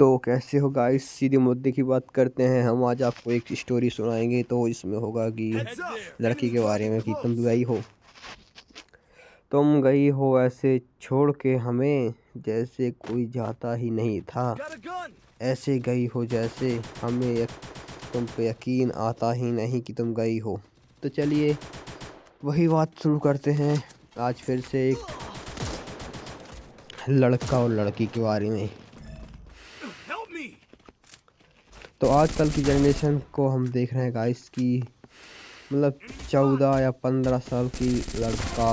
तो कैसे हो गाइस, सीधे मुद्दे की बात करते हैं। हम आज आपको एक स्टोरी सुनाएंगे। तो इसमें होगा कि लड़की के बारे में कि तुम गई हो ऐसे छोड़ के हमें, जैसे कोई जाता ही नहीं था। ऐसे गई हो जैसे हमें तुम पे यकीन आता ही नहीं कि तुम गई हो। तो चलिए वही बात शुरू करते हैं आज फिर से एक लड़का और लड़की के बारे में। तो आजकल की जनरेशन को हम देख रहे हैं गाइस की 14 या 15 साल की लड़का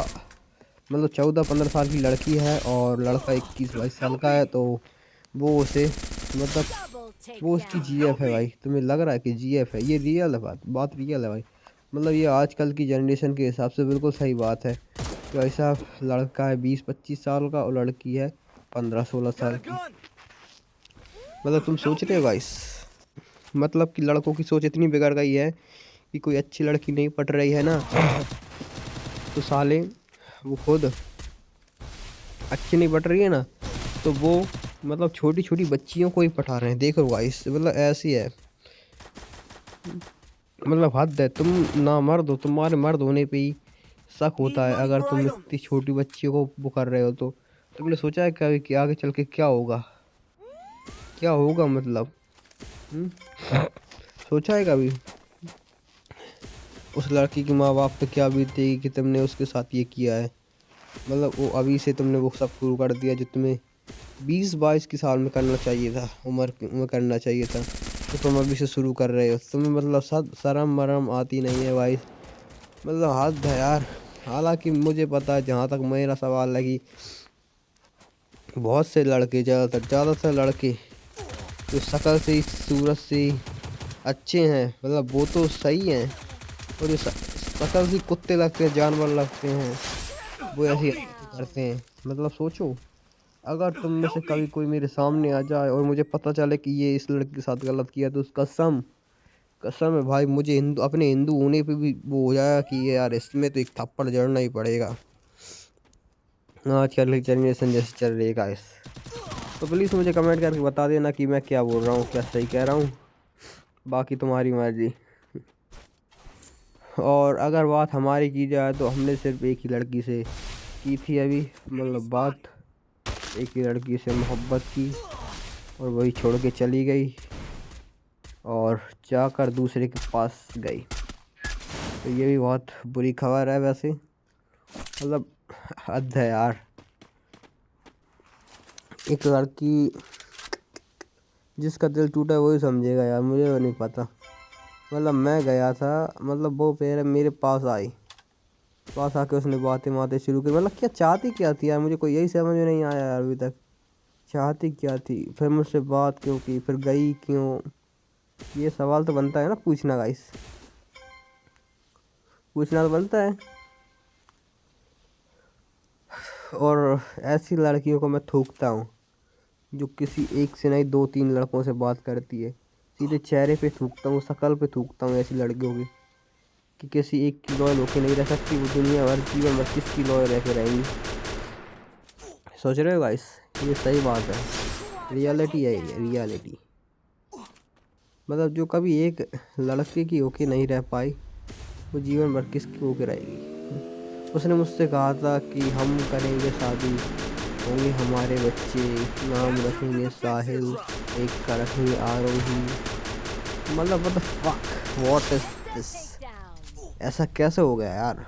14-15 साल की लड़की है और लड़का 21-22 साल का है। तो वो उसे वो उसकी जीएफ है भाई। तुम्हें लग रहा है कि जीएफ है? ये रियल है, बात रियल है भाई। ये आजकल की जनरेशन के हिसाब से बिल्कुल सही बात है कि ऐसा लड़का है 20-25 साल का और लड़की है 15-16 साल की। तुम सोच रहे हो गाइस, कि लड़कों की सोच इतनी बिगड़ गई है कि कोई अच्छी लड़की नहीं पट रही है ना, तो साले वो खुद अच्छी नहीं पट रही है ना, तो वो छोटी छोटी बच्चियों को ही पटा रहे हैं। देखो गाइस, ऐसी है, हद है। तुम ना मर्द हो, तुम्हारे मर्द होने पे ही शक होता है अगर तुम इतनी छोटी बच्चियों को वो कर रहे हो। तो तुमने सोचा है कभी कि आगे चल के क्या होगा? क्या होगा हम्म? सोचा है कभी उस लड़की के माँ बाप पे क्या बीतेगी कि तुमने उसके साथ ये किया है? वो अभी से तुमने वो सब शुरू कर दिया जो तुम्हें 20-22 की साल में करना चाहिए था, उम्र में करना चाहिए था। तो तुम अभी से शुरू कर रहे हो। तुम्हें शर्म मरम आती नहीं है भाई। हद है यार। हालांकि मुझे पता है, जहाँ तक मेरा सवाल है कि बहुत से लड़के, ज़्यादातर लड़के जो शक्ल से सूरत से अच्छे हैं, वो तो सही हैं, और जो शक्ल से कुत्ते लगते हैं, जानवर लगते हैं, वो ऐसी करते हैं। सोचो, अगर तुम में से कभी कोई मेरे सामने आ जाए और मुझे पता चले कि ये इस लड़के के साथ गलत किया, तो उसका कसम कसम है भाई, मुझे अपने हिंदू होने पे भी वो हो जाएगा कि ये यार इसमें तो एक थप्पड़ जड़ना ही पड़ेगा। आजकल की जनरेशन जैसे चल रही है गाइस। तो प्लीज़ मुझे कमेंट करके बता देना कि मैं क्या बोल रहा हूँ, क्या सही कह रहा हूँ। बाकी तुम्हारी मर्जी। और अगर बात हमारी की जाए तो हमने सिर्फ एक ही लड़की से की थी अभी, बात एक ही लड़की से मोहब्बत की, और वही छोड़ के चली गई और जाकर दूसरे के पास गई। तो ये भी बहुत बुरी खबर है वैसे। हद है यार। एक लड़की जिसका दिल टूटा है वही समझेगा यार, मुझे वो नहीं पता। मैं गया था, वो फिर मेरे पास आके उसने बातें शुरू की। क्या चाहती क्या थी यार, मुझे कोई यही समझ में नहीं आया यार अभी तक। चाहती क्या थी, फिर मुझसे बात क्यों की, फिर गई क्यों? ये सवाल तो बनता है ना, पूछना गाइस, पूछना तो बनता है। और ऐसी लड़कियों को मैं थूकता हूँ जो किसी एक से नहीं 2-3 लड़कों से बात करती है। सीधे चेहरे पे थूकता हूँ, शक्ल पे थूकता हूँ ऐसी लड़कियों की कि किसी एक की लॉयल होके नहीं रह सकती, वो दुनिया भर जीवन भर किसकी लॉयल रह के रहेंगी। सोच रहे हो गाइस, ये सही बात है, रियलिटी है ये, रियलिटी। जो कभी एक लड़के की होके नहीं रह पाई, वो जीवन भर किसकी होके रहेगी। उसने मुझसे कहा था कि हम करेंगे शादी, होंगे हमारे बच्चे, नाम रखेंगे साहिल, एक का रखेंगे Aarohi. What the fuck, what is this? ऐसा कैसे हो गया यार?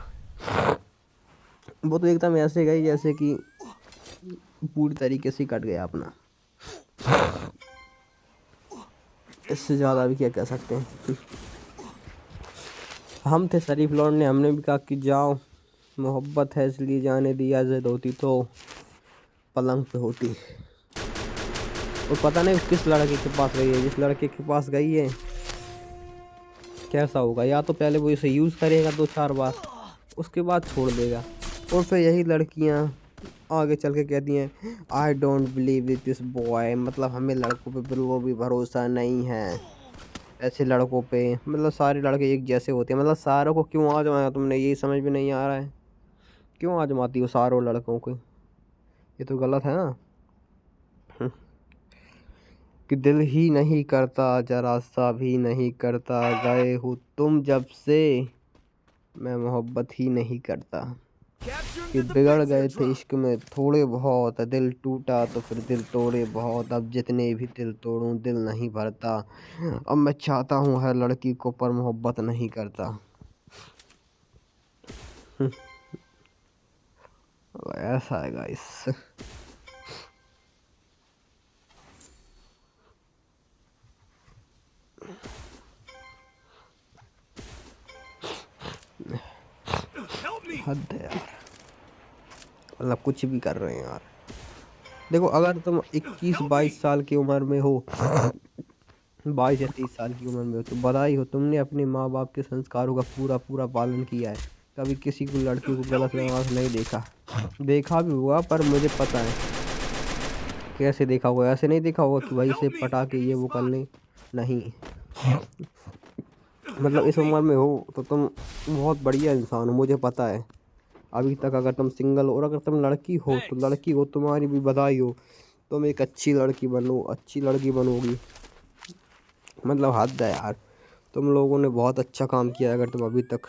वो तो एकदम ऐसे गई जैसे कि पूरी तरीके से कट गया अपना। इससे ज़्यादा भी क्या कह सकते हैं। हम थे शरीफ लौंडे, हमने भी कहा कि जाओ, मोहब्बत है इसलिए जाने दिया, जिद होती तो पलंग पे होती। और पता नहीं किस लड़के के पास गई है। जिस लड़के के पास गई है कैसा होगा, या तो पहले वो इसे यूज़ करेगा 2-4 बार, उसके बाद छोड़ देगा। और फिर यही लड़कियां आगे चल के कहती हैं I don't believe with this boy, हमें लड़कों पे बिल्कुल भी भरोसा नहीं है। ऐसे लड़कों पे सारे लड़के एक जैसे होते हैं। सारों को क्यों आजमाया तुमने, यही समझ में नहीं आ रहा है। क्यों आजमाती हो सारों लड़कों को? ये तो गलत है ना। कि दिल ही नहीं करता, जरा सा भी नहीं करता, गए हो तुम जब से मैं मोहब्बत ही नहीं करता। कि बिगड़ गए थे इश्क में थोड़े बहुत, दिल टूटा तो फिर दिल तोड़े बहुत, अब जितने भी दिल तोड़ूं दिल नहीं भरता, अब मैं चाहता हूँ हर लड़की को पर मोहब्बत नहीं करता। ऐसा है गाइस। हद है यार, मतलब कुछ भी कर रहे हैं यार। देखो अगर तुम 21-22 साल की उम्र में हो, 22 या 30 साल की उम्र में हो, तो बधाई हो, तुमने अपने माँ बाप के संस्कारों का पूरा पूरा पालन किया है। कभी किसी को लड़की को गलत नजर से नहीं देखा। देखा भी हुआ पर मुझे पता है कैसे देखा होगा। ऐसे नहीं देखा होगा कि भाई इसे पटा के ये वो कर लें, नहीं। मतलब इस उम्र में हो तो तुम बहुत बढ़िया इंसान हो, मुझे पता है। अभी तक अगर तुम सिंगल हो और अगर तुम लड़की हो तो लड़की हो, तुम्हारी भी बधाई हो। तुम एक अच्छी लड़की बनो, अच्छी लड़की बनोगी। मतलब हद है यार, तुम लोगों ने बहुत अच्छा काम किया है अगर तुम अभी तक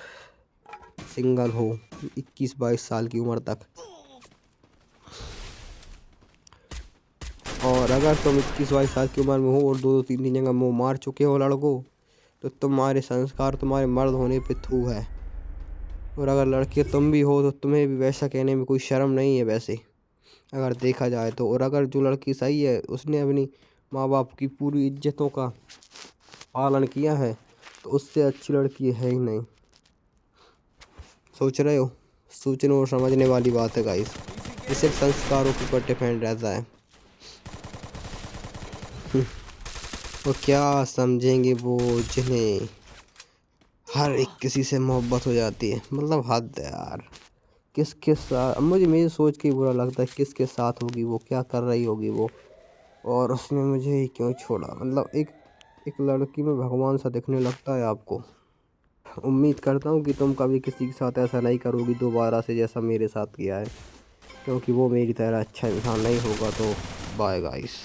सिंगल हो 21-22 साल की उम्र तक। और अगर तुम 21-22 साल की उम्र में हो और 2-3 जगह मुँह मार चुके हो लड़कों, तो तुम्हारे संस्कार तुम्हारे मर्द होने पे थू है। और अगर लड़के तुम भी हो तो तुम्हें भी वैसा कहने में कोई शर्म नहीं है वैसे, अगर देखा जाए तो। और अगर जो लड़की सही है उसने अपनी माँ बाप की पूरी इज्जतों का पालन किया है, तो उससे अच्छी लड़की है ही नहीं। सोच रहे हो? सोचने और समझने वाली बात है गाइस। ये सिर्फ संस्कारों के ऊपर डिपेंड रहता है। और क्या समझेंगे वो जिन्हें हर एक किसी से मोहब्बत हो जाती है। मतलब हद है यार। किसके साथ, मुझे मेरी सोच के बुरा लगता है किसके साथ होगी वो, क्या कर रही होगी वो, और उसने मुझे ही क्यों छोड़ा। मतलब एक एक लड़की में भगवान सा दिखने लगता है आपको। उम्मीद करता हूँ कि तुम कभी किसी के साथ ऐसा नहीं करोगी दोबारा से जैसा मेरे साथ किया है, क्योंकि वो मेरी तरह अच्छा इंसान नहीं होगा। तो बाय गाइस।